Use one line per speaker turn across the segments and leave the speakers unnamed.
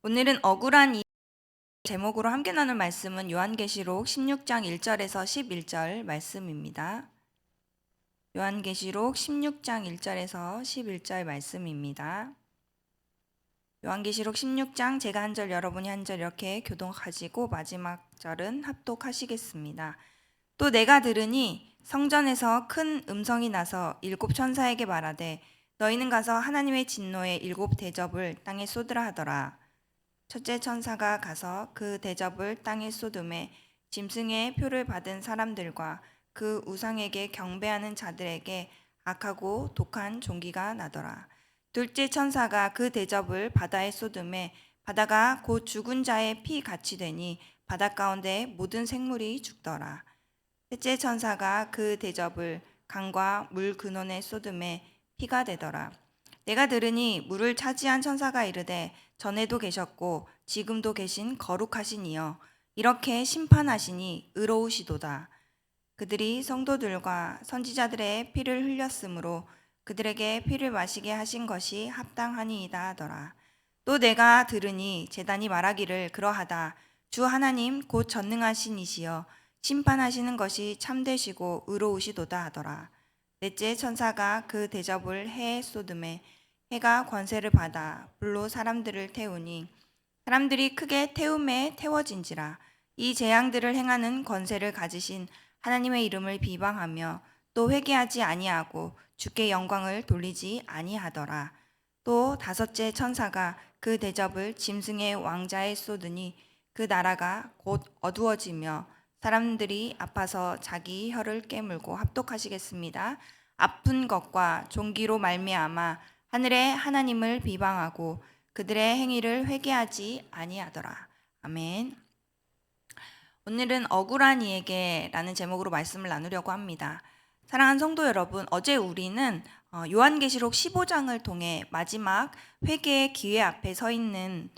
오늘은 억울한 이 제목으로 함께 나눌 말씀은 요한계시록 16장 1절에서 11절 말씀입니다. 요한계시록 16장 1절에서 11절 말씀입니다. 요한계시록 16장 제가 한 절 여러분이 한 절 이렇게 교독하시고 마지막 절은 합독하시겠습니다. 또 내가 들으니 성전에서 큰 음성이 나서 일곱 천사에게 말하되 너희는 가서 하나님의 진노의 일곱 대접을 땅에 쏟으라 하더라. 첫째 천사가 가서 그 대접을 땅에 쏟음에 짐승의 표를 받은 사람들과 그 우상에게 경배하는 자들에게 악하고 독한 종기가 나더라. 둘째 천사가 그 대접을 바다에 쏟음에 바다가 곧 죽은 자의 피 같이 되니 바다 가운데 모든 생물이 죽더라. 셋째 천사가 그 대접을 강과 물 근원에 쏟음에 피가 되더라. 내가 들으니 물을 차지한 천사가 이르되 전에도 계셨고 지금도 계신 거룩하신 이여 이렇게 심판하시니 의로우시도다. 그들이 성도들과 선지자들의 피를 흘렸으므로 그들에게 피를 마시게 하신 것이 합당하니이다 하더라. 또 내가 들으니 제단이 말하기를 그러하다. 주 하나님 곧 전능하신 이시여 심판하시는 것이 참되시고 의로우시도다 하더라. 넷째 천사가 그 대접을 해에 쏟음에 해가 권세를 받아 불로 사람들을 태우니 사람들이 크게 태움에 태워진지라. 이 재앙들을 행하는 권세를 가지신 하나님의 이름을 비방하며 또 회개하지 아니하고 주께 영광을 돌리지 아니하더라. 또 다섯째 천사가 그 대접을 짐승의 왕자에 쏟으니 그 나라가 곧 어두워지며 사람들이 아파서 자기 혀를 깨물고 합독하시겠습니다. 아픈 것과 종기로 말미암아 하늘의 하나님을 비방하고 그들의 행위를 회개하지 아니하더라. 아멘. 오늘은 억울한 이에게라는 제목으로 말씀을 나누려고 합니다. 사랑하는 성도 여러분, 어제 우리는 요한계시록 15장을 통해 마지막 회개의 기회 앞에 서 있는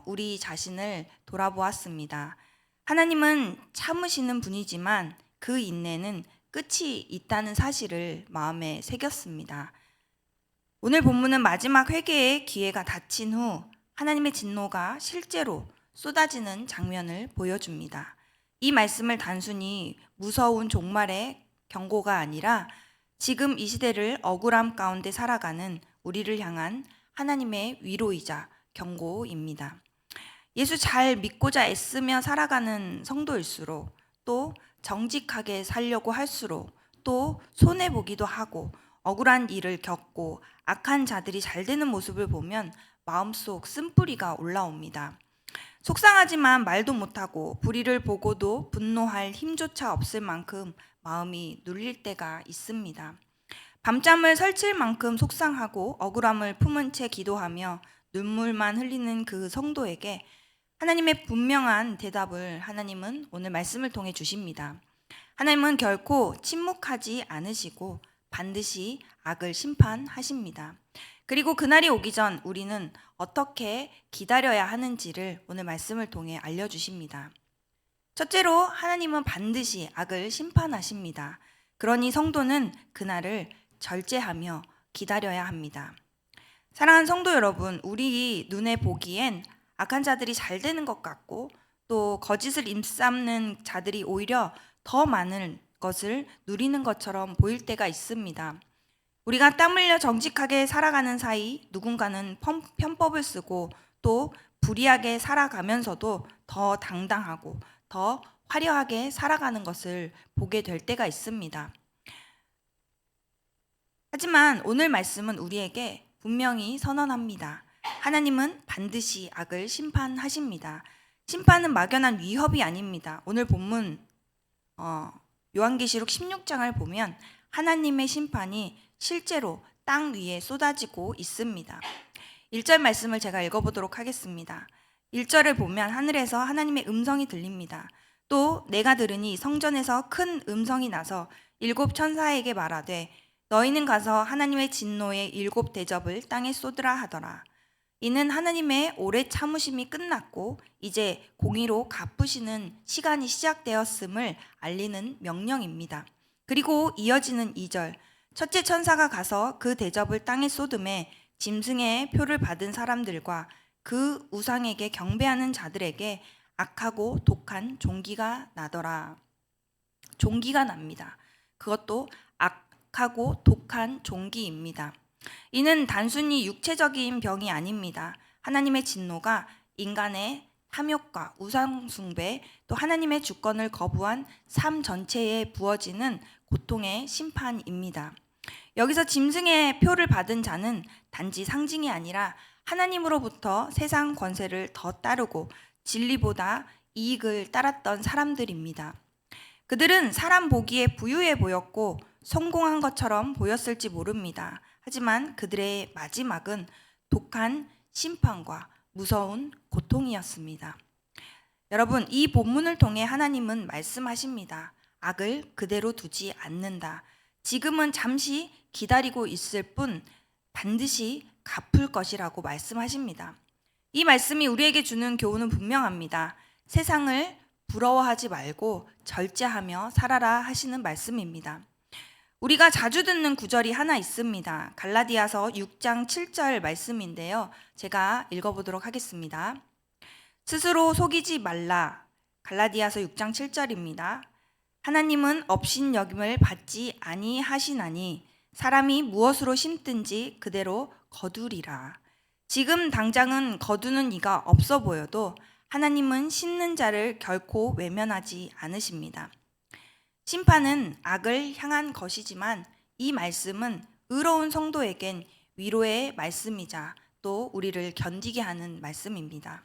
우리 자신을 돌아보았습니다. 하나님은 참으시는 분이지만 그 인내는 끝이 있다는 사실을 마음에 새겼습니다. 오늘 본문은 마지막 회개의 기회가 닫힌 후 하나님의 진노가 실제로 쏟아지는 장면을 보여줍니다. 이 말씀을 단순히 무서운 종말의 경고가 아니라 지금 이 시대를 억울함 가운데 살아가는 우리를 향한 하나님의 위로이자 경고입니다. 예수 잘 믿고자 애쓰며 살아가는 성도일수록 또 정직하게 살려고 할수록 또 손해보기도 하고 억울한 일을 겪고 악한 자들이 잘 되는 모습을 보면 마음속 쓴뿌리가 올라옵니다. 속상하지만 말도 못하고 불의를 보고도 분노할 힘조차 없을 만큼 마음이 눌릴 때가 있습니다. 밤잠을 설칠 만큼 속상하고 억울함을 품은 채 기도하며 눈물만 흘리는 그 성도에게 하나님의 분명한 대답을 하나님은 오늘 말씀을 통해 주십니다. 하나님은 결코 침묵하지 않으시고 반드시 악을 심판하십니다. 그리고 그날이 오기 전 우리는 어떻게 기다려야 하는지를 오늘 말씀을 통해 알려주십니다. 첫째로 하나님은 반드시 악을 심판하십니다. 그러니 성도는 그날을 절제하며 기다려야 합니다. 사랑하는 성도 여러분, 우리 눈에 보기엔 악한 자들이 잘 되는 것 같고 또 거짓을 입삼는 자들이 오히려 더 많은 것을 누리는 것처럼 보일 때가 있습니다. 우리가 땀 흘려 정직하게 살아가는 사이 누군가는 편법을 쓰고 또 불의하게 살아가면서도 더 당당하고 더 화려하게 살아가는 것을 보게 될 때가 있습니다. 하지만 오늘 말씀은 우리에게 분명히 선언합니다. 하나님은 반드시 악을 심판하십니다. 심판은 막연한 위협이 아닙니다. 오늘 본문 요한계시록 16장을 보면 하나님의 심판이 실제로 땅 위에 쏟아지고 있습니다. 1절 말씀을 제가 읽어보도록 하겠습니다. 1절을 보면 하늘에서 하나님의 음성이 들립니다. 또 내가 들으니 성전에서 큰 음성이 나서 일곱 천사에게 말하되 너희는 가서 하나님의 진노의 일곱 대접을 땅에 쏟으라 하더라. 이는 하나님의 오래 참으심이 끝났고 이제 공의로 갚으시는 시간이 시작되었음을 알리는 명령입니다. 그리고 이어지는 2절 첫째 천사가 가서 그 대접을 땅에 쏟음에 짐승의 표를 받은 사람들과 그 우상에게 경배하는 자들에게 악하고 독한 종기가 나더라. 종기가 납니다. 그것도 악하고 독한 종기입니다. 이는 단순히 육체적인 병이 아닙니다. 하나님의 진노가 인간의 탐욕과 우상 숭배, 또 하나님의 주권을 거부한 삶 전체에 부어지는 고통의 심판입니다. 여기서 짐승의 표를 받은 자는 단지 상징이 아니라 하나님으로부터 세상 권세를 더 따르고 진리보다 이익을 따랐던 사람들입니다. 그들은 사람 보기에 부유해 보였고 성공한 것처럼 보였을지 모릅니다. 하지만 그들의 마지막은 독한 심판과 무서운 고통이었습니다. 여러분, 이 본문을 통해 하나님은 말씀하십니다. 악을 그대로 두지 않는다. 지금은 잠시 기다리고 있을 뿐 반드시 갚을 것이라고 말씀하십니다. 이 말씀이 우리에게 주는 교훈은 분명합니다. 세상을 부러워하지 말고 절제하며 살아라 하시는 말씀입니다. 우리가 자주 듣는 구절이 하나 있습니다. 갈라디아서 6장 7절 말씀인데요. 제가 읽어보도록 하겠습니다. 스스로 속이지 말라. 갈라디아서 6장 7절입니다. 하나님은 업신여김을 받지 아니하시나니 사람이 무엇으로 심든지 그대로 거두리라. 지금 당장은 거두는 이가 없어 보여도 하나님은 심는 자를 결코 외면하지 않으십니다. 심판은 악을 향한 것이지만 이 말씀은 의로운 성도에겐 위로의 말씀이자 또 우리를 견디게 하는 말씀입니다.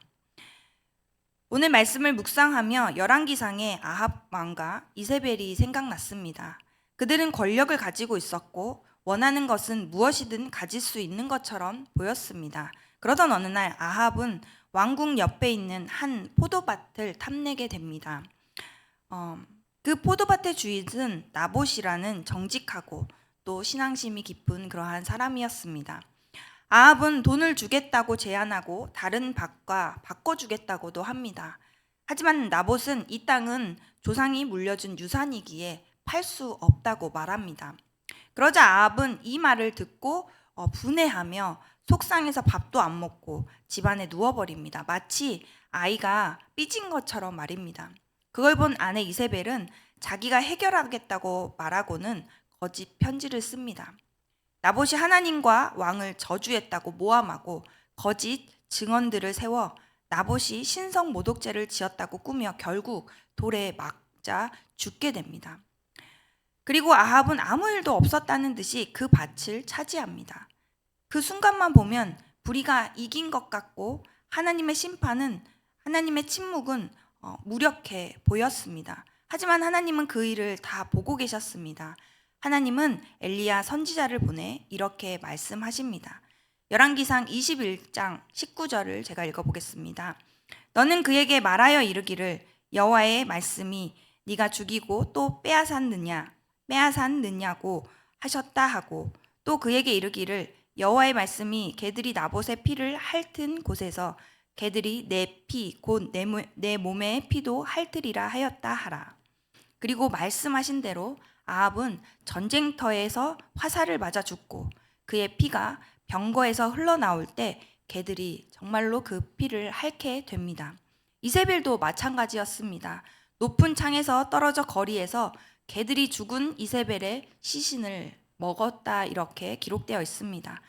오늘 말씀을 묵상하며 열왕기상의 아합 왕과 이세벨이 생각났습니다. 그들은 권력을 가지고 있었고 원하는 것은 무엇이든 가질 수 있는 것처럼 보였습니다. 그러던 어느 날 아합은 왕궁 옆에 있는 한 포도밭을 탐내게 됩니다. 그 포도밭의 주인은 나봇이라는 정직하고 또 신앙심이 깊은 그러한 사람이었습니다. 아합은 돈을 주겠다고 제안하고 다른 밭과 바꿔주겠다고도 합니다. 하지만 나봇은 이 땅은 조상이 물려준 유산이기에 팔 수 없다고 말합니다. 그러자 아합은 이 말을 듣고 분해하며 속상해서 밥도 안 먹고 집안에 누워버립니다. 마치 아이가 삐진 것처럼 말입니다. 그걸 본 아내 이세벨은 자기가 해결하겠다고 말하고는 거짓 편지를 씁니다. 나봇이 하나님과 왕을 저주했다고 모함하고 거짓 증언들을 세워 나봇이 신성 모독죄를 지었다고 꾸며 결국 돌에 맞자 죽게 됩니다. 그리고 아합은 아무 일도 없었다는 듯이 그 밭을 차지합니다. 그 순간만 보면 불의가 이긴 것 같고 하나님의 심판은, 하나님의 침묵은 무력해 보였습니다. 하지만 하나님은 그 일을 다 보고 계셨습니다. 하나님은 엘리야 선지자를 보내 이렇게 말씀하십니다. 열왕기상 21장 19절을 제가 읽어보겠습니다. 너는 그에게 말하여 이르기를 여호와의 말씀이 네가 죽이고 또 빼앗았느냐고 하셨다 하고 또 그에게 이르기를 여호와의 말씀이 개들이 나봇의 피를 핥은 곳에서 개들이 내 피 곧 내 몸의 피도 핥으리라 하였다 하라. 그리고 말씀하신 대로 아합은 전쟁터에서 화살을 맞아 죽고 그의 피가 병거에서 흘러나올 때 개들이 정말로 그 피를 핥게 됩니다. 이세벨도 마찬가지였습니다. 높은 창에서 떨어져 거리에서 개들이 죽은 이세벨의 시신을 먹었다 이렇게 기록되어 있습니다.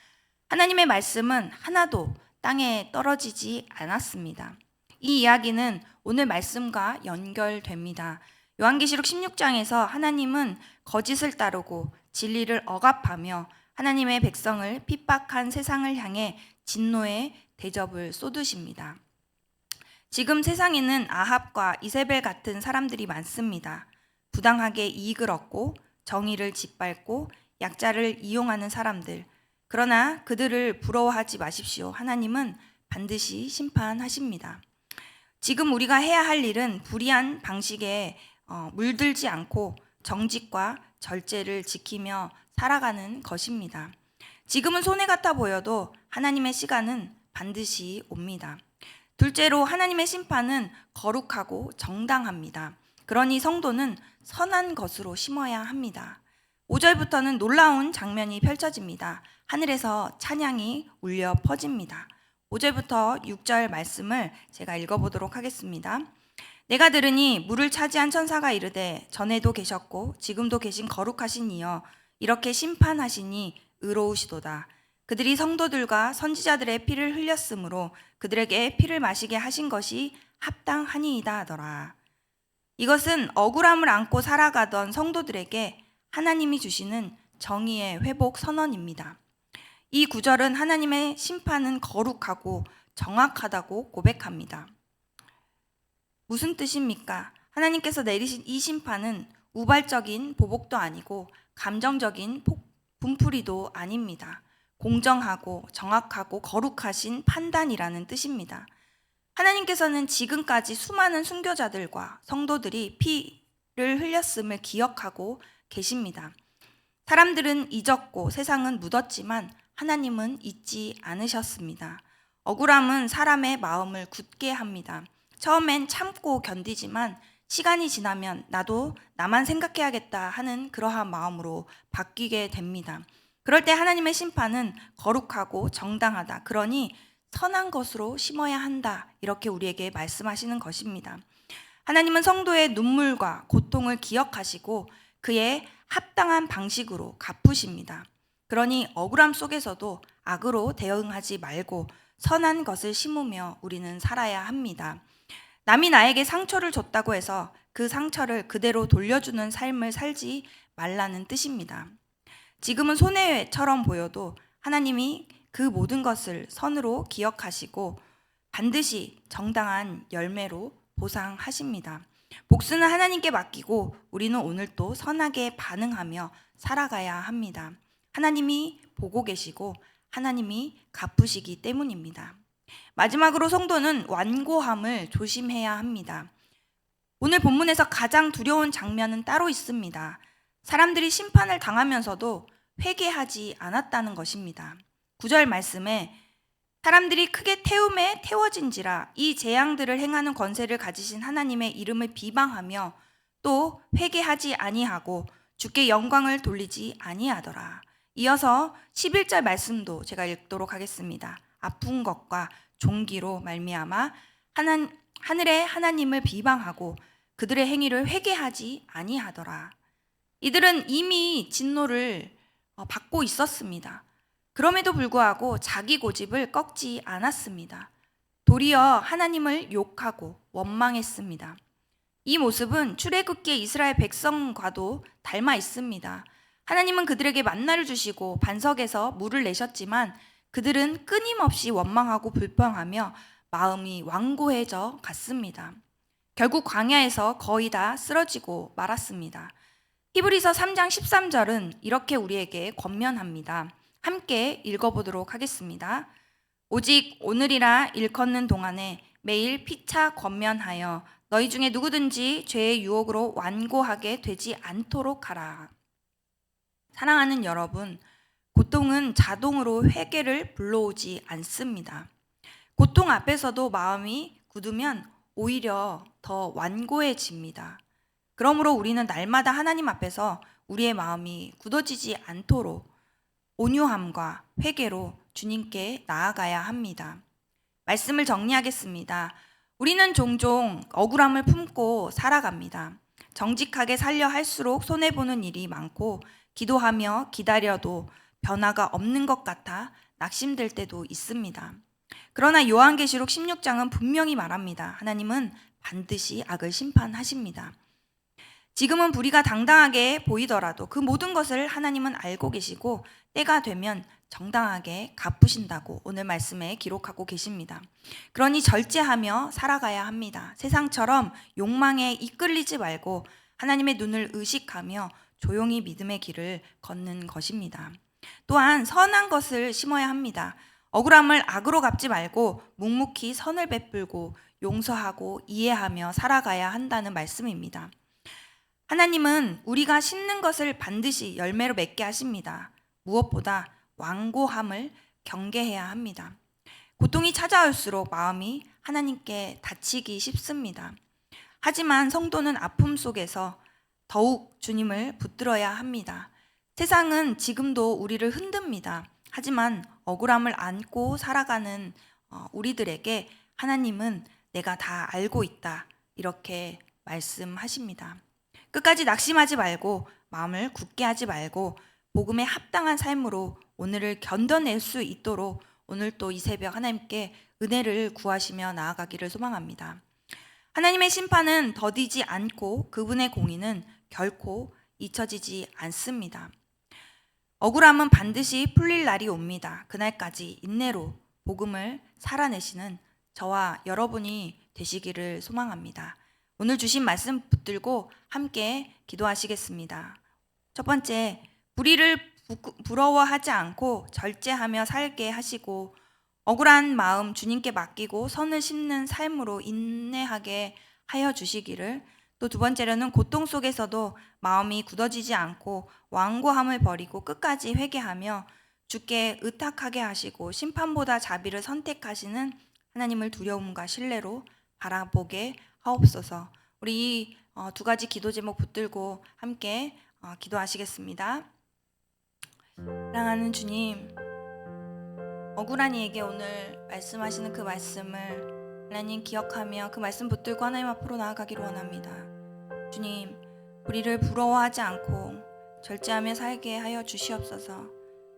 하나님의 말씀은 하나도 땅에 떨어지지 않았습니다. 이 이야기는 오늘 말씀과 연결됩니다. 요한계시록 16장에서 하나님은 거짓을 따르고 진리를 억압하며 하나님의 백성을 핍박한 세상을 향해 진노의 대접을 쏟으십니다. 지금 세상에는 아합과 이세벨 같은 사람들이 많습니다. 부당하게 이익을 얻고 정의를 짓밟고 약자를 이용하는 사람들. 그러나 그들을 부러워하지 마십시오. 하나님은 반드시 심판하십니다. 지금 우리가 해야 할 일은 불의한 방식에 물들지 않고 정직과 절제를 지키며 살아가는 것입니다. 지금은 손해 같아 보여도 하나님의 시간은 반드시 옵니다. 둘째로 하나님의 심판은 거룩하고 정당합니다. 그러니 성도는 선한 것으로 심어야 합니다. 5절부터는 놀라운 장면이 펼쳐집니다. 하늘에서 찬양이 울려 퍼집니다. 5절부터 6절 말씀을 제가 읽어보도록 하겠습니다. 내가 들으니 물을 차지한 천사가 이르되 전에도 계셨고 지금도 계신 거룩하신 이여 이렇게 심판하시니 의로우시도다. 그들이 성도들과 선지자들의 피를 흘렸으므로 그들에게 피를 마시게 하신 것이 합당하니이다 하더라. 이것은 억울함을 안고 살아가던 성도들에게 하나님이 주시는 정의의 회복 선언입니다. 이 구절은 하나님의 심판은 거룩하고 정확하다고 고백합니다. 무슨 뜻입니까? 하나님께서 내리신 이 심판은 우발적인 보복도 아니고 감정적인 분풀이도 아닙니다. 공정하고 정확하고 거룩하신 판단이라는 뜻입니다. 하나님께서는 지금까지 수많은 순교자들과 성도들이 피를 흘렸음을 기억하고 계십니다. 사람들은 잊었고 세상은 묻었지만 하나님은 잊지 않으셨습니다. 억울함은 사람의 마음을 굳게 합니다. 처음엔 참고 견디지만 시간이 지나면 나도 나만 생각해야겠다 하는 그러한 마음으로 바뀌게 됩니다. 그럴 때 하나님의 심판은 거룩하고 정당하다. 그러니 선한 것으로 심어야 한다. 이렇게 우리에게 말씀하시는 것입니다. 하나님은 성도의 눈물과 고통을 기억하시고 그의 합당한 방식으로 갚으십니다. 그러니 억울함 속에서도 악으로 대응하지 말고 선한 것을 심으며 우리는 살아야 합니다. 남이 나에게 상처를 줬다고 해서 그 상처를 그대로 돌려주는 삶을 살지 말라는 뜻입니다. 지금은 손해처럼 보여도 하나님이 그 모든 것을 선으로 기억하시고 반드시 정당한 열매로 보상하십니다. 복수는 하나님께 맡기고 우리는 오늘 또 선하게 반응하며 살아가야 합니다. 하나님이 보고 계시고 하나님이 갚으시기 때문입니다. 마지막으로 성도는 완고함을 조심해야 합니다. 오늘 본문에서 가장 두려운 장면은 따로 있습니다. 사람들이 심판을 당하면서도 회개하지 않았다는 것입니다. 9절 말씀에 사람들이 크게 태움에 태워진지라 이 재앙들을 행하는 권세를 가지신 하나님의 이름을 비방하며 또 회개하지 아니하고 주께 영광을 돌리지 아니하더라. 이어서 11절 말씀도 제가 읽도록 하겠습니다. 아픈 것과 종기로 말미암아 하늘의 하나님을 비방하고 그들의 행위를 회개하지 아니하더라. 이들은 이미 진노를 받고 있었습니다. 그럼에도 불구하고 자기 고집을 꺾지 않았습니다. 도리어 하나님을 욕하고 원망했습니다. 이 모습은 출애굽기의 이스라엘 백성과도 닮아 있습니다. 하나님은 그들에게 만나를 주시고 반석에서 물을 내셨지만 그들은 끊임없이 원망하고 불평하며 마음이 완고해져 갔습니다. 결국 광야에서 거의 다 쓰러지고 말았습니다. 히브리서 3장 13절은 이렇게 우리에게 권면합니다. 함께 읽어보도록 하겠습니다. 오직 오늘이라 일컫는 동안에 매일 피차 권면하여 너희 중에 누구든지 죄의 유혹으로 완고하게 되지 않도록 하라. 사랑하는 여러분, 고통은 자동으로 회개를 불러오지 않습니다. 고통 앞에서도 마음이 굳으면 오히려 더 완고해집니다. 그러므로 우리는 날마다 하나님 앞에서 우리의 마음이 굳어지지 않도록 온유함과 회개로 주님께 나아가야 합니다. 말씀을 정리하겠습니다. 우리는 종종 억울함을 품고 살아갑니다. 정직하게 살려 할수록 손해보는 일이 많고 기도하며 기다려도 변화가 없는 것 같아 낙심될 때도 있습니다. 그러나 요한계시록 16장은 분명히 말합니다. 하나님은 반드시 악을 심판하십니다. 지금은 불의가 당당하게 보이더라도 그 모든 것을 하나님은 알고 계시고 때가 되면 정당하게 갚으신다고 오늘 말씀에 기록하고 계십니다. 그러니 절제하며 살아가야 합니다. 세상처럼 욕망에 이끌리지 말고 하나님의 눈을 의식하며 조용히 믿음의 길을 걷는 것입니다. 또한 선한 것을 심어야 합니다. 억울함을 악으로 갚지 말고 묵묵히 선을 베풀고 용서하고 이해하며 살아가야 한다는 말씀입니다. 하나님은 우리가 심는 것을 반드시 열매로 맺게 하십니다. 무엇보다 완고함을 경계해야 합니다. 고통이 찾아올수록 마음이 하나님께 닫히기 쉽습니다. 하지만 성도는 아픔 속에서 더욱 주님을 붙들어야 합니다. 세상은 지금도 우리를 흔듭니다. 하지만 억울함을 안고 살아가는 우리들에게 하나님은 내가 다 알고 있다 이렇게 말씀하십니다. 끝까지 낙심하지 말고 마음을 굳게 하지 말고 복음에 합당한 삶으로 오늘을 견뎌낼 수 있도록 오늘 또 이 새벽 하나님께 은혜를 구하시며 나아가기를 소망합니다. 하나님의 심판은 더디지 않고 그분의 공의는 결코 잊혀지지 않습니다. 억울함은 반드시 풀릴 날이 옵니다. 그날까지 인내로 복음을 살아내시는 저와 여러분이 되시기를 소망합니다. 오늘 주신 말씀 붙들고 함께 기도하시겠습니다. 첫 번째, 불의를 부러워하지 않고 절제하며 살게 하시고 억울한 마음 주님께 맡기고 선을 심는 삶으로 인내하게 하여 주시기를, 또 두 번째로는 고통 속에서도 마음이 굳어지지 않고 완고함을 버리고 끝까지 회개하며 주께 의탁하게 하시고 심판보다 자비를 선택하시는 하나님을 두려움과 신뢰로 바라보게 하옵소서. 우리 이 두 가지 기도 제목 붙들고 함께 기도하시겠습니다. 사랑하는 주님, 억울한 이에게 오늘 말씀하시는 그 말씀을 하나님 기억하며 그 말씀 붙들고 하나님 앞으로 나아가기를 원합니다. 주님, 우리를 부러워하지 않고 절제하며 살게 하여 주시옵소서.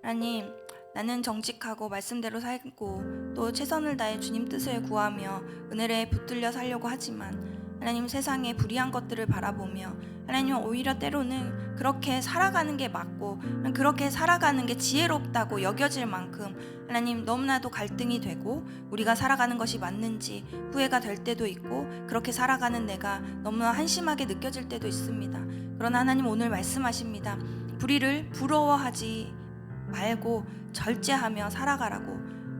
하나님, 나는 정직하고 말씀대로 살고 또 최선을 다해 주님 뜻을 구하며 은혜를 붙들려 살려고 하지만 하나님, 세상의 불의한 것들을 바라보며 하나님, 오히려 때로는 그렇게 살아가는 게 맞고 그렇게 살아가는 게 지혜롭다고 여겨질 만큼 하나님 너무나도 갈등이 되고 우리가 살아가는 것이 맞는지 후회가 될 때도 있고 그렇게 살아가는 내가 너무나 한심하게 느껴질 때도 있습니다. 그러나 하나님, 오늘 말씀하십니다. 불의를 부러워하지 말고 절제하며 살아가라고.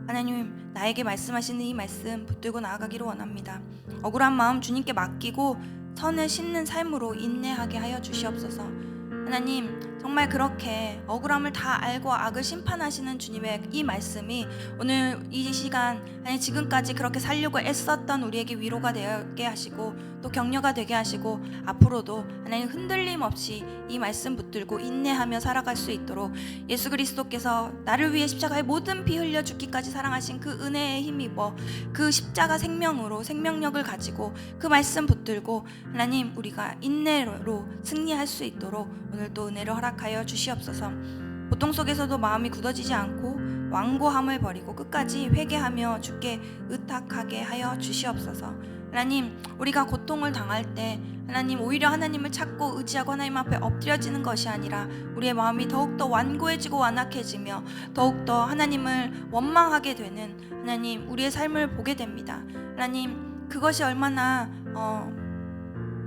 하나님, 나에게 말씀하시는 이 말씀 붙들고 나아가기를 원합니다. 억울한 마음 주님께 맡기고 선을 심는 삶으로 인내하게 하여 주시옵소서. 하나님, 정말 그렇게 억울함을 다 알고 악을 심판하시는 주님의 이 말씀이 오늘 이 시간, 아니 지금까지 그렇게 살려고 애썼던 우리에게 위로가 되게 하시고 또 격려가 되게 하시고 앞으로도 하나님 흔들림 없이 이 말씀 붙들고 인내하며 살아갈 수 있도록 예수 그리스도께서 나를 위해 십자가에 모든 피 흘려 죽기까지 사랑하신 그 은혜에 힘입어 그 십자가 생명으로 생명력을 가지고 그 말씀 붙들고 하나님, 우리가 인내로 승리할 수 있도록 오늘 또 은혜를 허락하여 주시옵소서. 고통 속에서도 마음이 굳어지지 않고 완고함을 버리고 끝까지 회개하며 주께 의탁하게 하여 주시옵소서. 하나님, 우리가 고통을 당할 때 하나님, 오히려 하나님을 찾고 의지하고 하나님 앞에 엎드려지는 것이 아니라 우리의 마음이 더욱더 완고해지고 완악해지며 더욱더 하나님을 원망하게 되는 하나님, 우리의 삶을 보게 됩니다. 하나님, 그것이 얼마나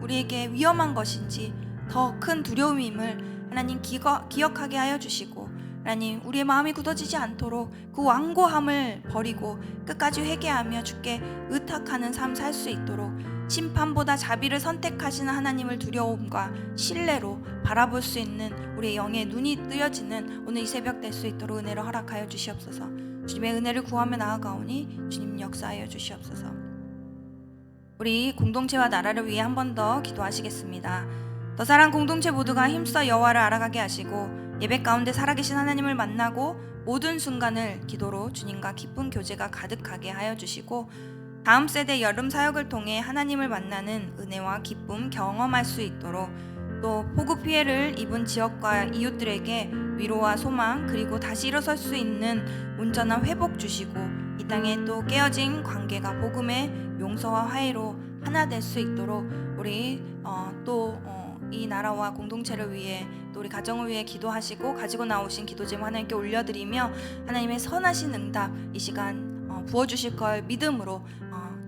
우리에게 위험한 것인지 더 큰 두려움임을 하나님 기억하게 하여 주시고 하나님, 우리의 마음이 굳어지지 않도록 그 완고함을 버리고 끝까지 회개하며 주께 의탁하는 삶 살 수 있도록 심판보다 자비를 선택하시는 하나님을 두려움과 신뢰로 바라볼 수 있는 우리의 영의 눈이 뜨여지는 오늘 이 새벽 될 수 있도록 은혜를 허락하여 주시옵소서. 주님의 은혜를 구하며 나아가오니 주님 역사하여 주시옵소서. 우리 공동체와 나라를 위해 한 번 더 기도하시겠습니다. 더 사랑 공동체 모두가 힘써 여호와를 알아가게 하시고 예배 가운데 살아계신 하나님을 만나고 모든 순간을 기도로 주님과 기쁜 교제가 가득하게 하여 주시고 다음 세대 여름 사역을 통해 하나님을 만나는 은혜와 기쁨 경험할 수 있도록 또 폭우 피해를 입은 지역과 이웃들에게 위로와 소망 그리고 다시 일어설 수 있는 온전한 회복 주시고 이 땅에 또 깨어진 관계가 복음의 용서와 화해로 하나 될 수 있도록 우리 이 나라와 공동체를 위해 또 우리 가정을 위해 기도하시고 가지고 나오신 기도 제목 하나님께 올려드리며 하나님의 선하신 응답 이 시간 부어주실 걸 믿음으로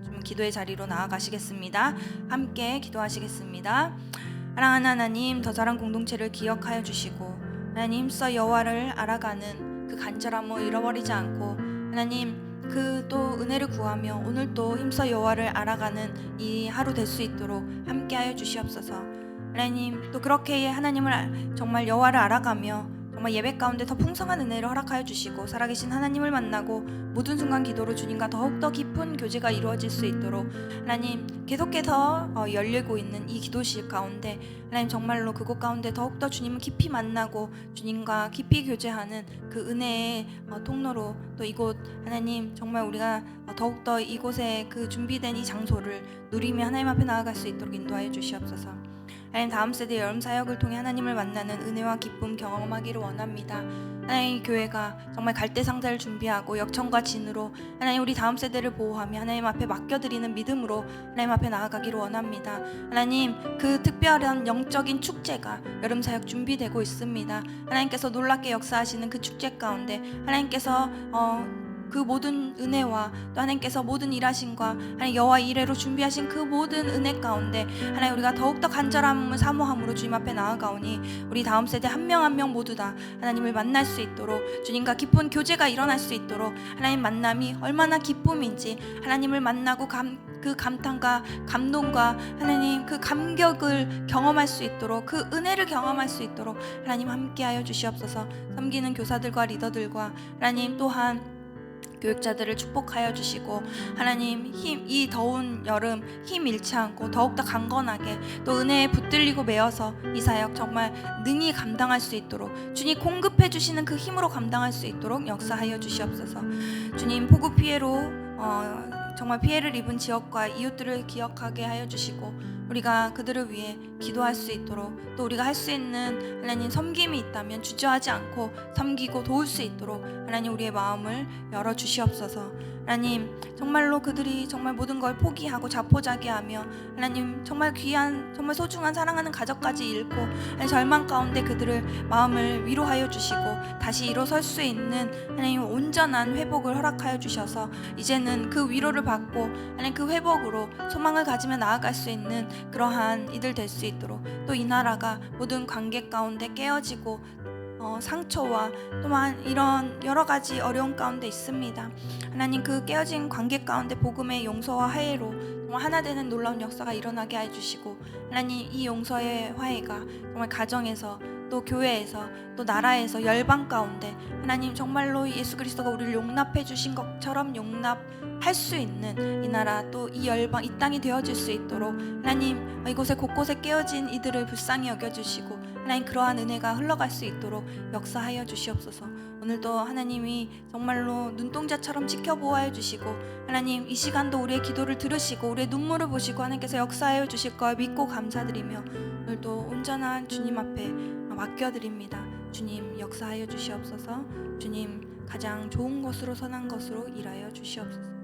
좀 기도의 자리로 나아가시겠습니다. 함께 기도하시겠습니다. 사랑하는 하나님, 더 자란 공동체를 기억하여 주시고 하나님, 힘써 여호와를 알아가는 그 간절함을 잃어버리지 않고 하나님, 그 또 은혜를 구하며 오늘 또 힘써 여호와를 알아가는 이 하루 될 수 있도록 함께하여 주시옵소서. 하나님, 또 그렇게 하나님을 정말 여호와를 알아가며 정말 예배 가운데 더 풍성한 은혜를 허락하여 주시고 살아계신 하나님을 만나고 모든 순간 기도로 주님과 더욱더 깊은 교제가 이루어질 수 있도록 하나님 계속해서 열리고 있는 이 기도실 가운데 하나님 정말로 그곳 가운데 더욱더 주님을 깊이 만나고 주님과 깊이 교제하는 그 은혜의 통로로 또 이곳 하나님 정말 우리가 더욱더 이곳에 그 준비된 이 장소를 누리며 하나님 앞에 나아갈 수 있도록 인도하여 주시옵소서. 하나님 다음 세대 여름 사역을 통해 하나님을 만나는 은혜와 기쁨 경험하기를 원합니다. 하나님 교회가 정말 갈대 상자를 준비하고 역청과 진으로 하나님 우리 다음 세대를 보호하며 하나님 앞에 맡겨드리는 믿음으로 하나님 앞에 나아가기를 원합니다. 하나님 그 특별한 영적인 축제가 여름 사역 준비되고 있습니다. 하나님께서 놀랍게 역사하시는 그 축제 가운데 하나님께서 그 모든 은혜와 또 하나님께서 모든 일하심과 하나님 여호와 이레로 준비하신 그 모든 은혜 가운데 하나님 우리가 더욱더 간절함을 사모함으로 주님 앞에 나아가오니 우리 다음 세대 한 명 한 명 모두 다 하나님을 만날 수 있도록 주님과 깊은 교제가 일어날 수 있도록 하나님 만남이 얼마나 기쁨인지 하나님을 만나고 그 감탄과 감동과 하나님 그 감격을 경험할 수 있도록 그 은혜를 경험할 수 있도록 하나님 함께하여 주시옵소서. 섬기는 교사들과 리더들과 하나님 또한 교육자들을 축복하여 주시고 하나님 이 더운 여름 힘 잃지 않고 더욱더 강건하게 또 은혜에 붙들리고 매어서 이 사역 정말 능히 감당할 수 있도록 주님 공급해 주시는 그 힘으로 감당할 수 있도록 역사하여 주시옵소서. 주님 폭우 피해로 정말 피해를 입은 지역과 이웃들을 기억하게 하여 주시고 우리가 그들을 위해 기도할 수 있도록 또 우리가 할 수 있는 하나님 섬김이 있다면 주저하지 않고 섬기고 도울 수 있도록 하나님 우리의 마음을 열어 주시옵소서. 하나님 정말로 그들이 정말 모든 걸 포기하고 자포자기하며 하나님 정말 귀한 정말 소중한 사랑하는 가족까지 잃고 절망 가운데 그들을 마음을 위로하여 주시고 다시 일어설 수 있는 하나님 온전한 회복을 허락하여 주셔서 이제는 그 위로를 받고 하나님 그 회복으로 소망을 가지며 나아갈 수 있는 그러한 이들 될 수 있도록 또 이 나라가 모든 관계 가운데 깨어지고 상처와 또한 이런 여러 가지 어려움 가운데 있습니다. 하나님 그 깨어진 관계 가운데 복음의 용서와 화해로 정말 하나 되는 놀라운 역사가 일어나게 해주시고 하나님 이 용서의 화해가 정말 가정에서 또 교회에서 또 나라에서 열방 가운데 하나님 정말로 예수 그리스도가 우리를 용납해 주신 것처럼 용납할 수 있는 이 나라 또 이 열방 이 땅이 되어질 수 있도록 하나님 이곳에 곳곳에 깨어진 이들을 불쌍히 여겨주시고 하나님 그러한 은혜가 흘러갈 수 있도록 역사하여 주시옵소서. 오늘도 하나님이 정말로 눈동자처럼 지켜보아해 주시고 하나님 이 시간도 우리의 기도를 들으시고 우리의 눈물을 보시고 하나님께서 역사하여 주실 걸 믿고 감사드리며 오늘도 온전한 주님 앞에 맡겨드립니다. 주님 역사하여 주시옵소서. 주님 가장 좋은 것으로 선한 것으로 일하여 주시옵소서.